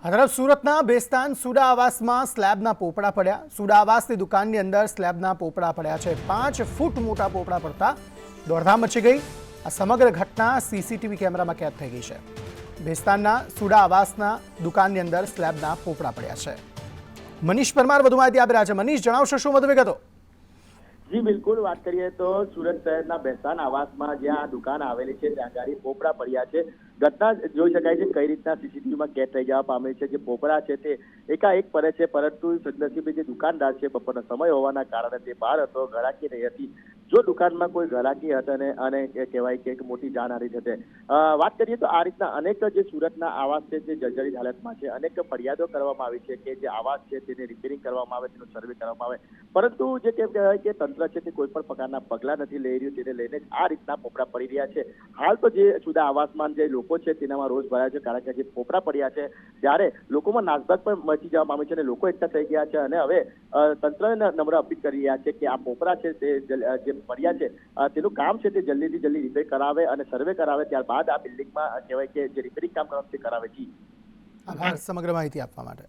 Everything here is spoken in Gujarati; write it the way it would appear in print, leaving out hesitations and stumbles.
આ તરફ સુરતના બેસ્તાન સુડા આવાસમાં સ્લેબના પોપડા પડ્યા। સુડા આવાસની દુકાનની અંદર સ્લેબના પોપડા પડ્યા છે। 5 ફૂટ મોટા પોપડા પડતા દોડધામ મચી ગઈ। આ સમગ્ર ઘટના સીસીટીવી કેમેરામાં કેદ થઈ ગઈ છે। બેસ્તાનના સુડા આવાસના દુકાનની અંદર સ્લેબના પોપડા પડ્યા છે। મનીષ પરમાર વધુ માહિતી આપી રહ્યા છે। મનીષ, જણાવશો શું વધુ વિગતો? જી બિલકુલ, વાત કરીએ તો સુરત શહેરના બેસ્તાન આવાસમાં જ્યાં દુકાન આવેલી છે ત્યાં ગાડી પોપડા પડ્યા છે। ઘટના જોઈ શકાય છે કઈ રીતના સીસીટીવીમાં કેદ થઈ જવા પામે છે। જે પોપડા છે તે એકાએક પડે છે, પરંતુ સદનસીબે જે દુકાનદાર છે બપોરનો સમય હોવાના કારણે તે બહાર હતો, ઘરાકી નહીં હતી। જો દુકાનમાં કોઈ ઘરાકી હતા અને કહેવાય કે એક મોટી જાનહાનિ થશે। વાત કરીએ તો આ રીતના અનેક જે સુરતના આવાસ છે તે જર્જરિત હાલતમાં છે। અનેક ફરિયાદો કરવામાં આવી છે કે જે આવાસ છે તેને રિપેરિંગ કરવામાં આવે, તેનો સર્વે કરવામાં આવે, પરંતુ જે કહેવાય કે તંત્ર છે તે કોઈ પણ પ્રકારના પગલા નથી લઈ રહ્યું। તેને લઈને આ રીતના પોપડા પડી રહ્યા છે। હાલ તો જે સુડા આવાસમાં જે લોકો છે તેનામાં રોષ ભરાયો છે, કારણ કે જે પોપડા પડ્યા છે ત્યારે લોકોમાં નાસભાગ પણ મચી જવા પામી છે અને લોકો એકઠા થઈ ગયા છે અને હવે તંત્રને નમ્ર અપીલ કરી રહ્યા છે કે આ પોપડા છે તે જે પડ્યા છે તેનું કામ છે તે જલ્દીથી જલ્દી રિપેર કરાવે અને સર્વે કરાવે, ત્યારબાદ આ બિલ્ડિંગમાં કહેવાય કે જે રિપેરિંગ કામ કરવાનું તે કરાવે। જી આભાર સમગ્ર માહિતી આપવા માટે।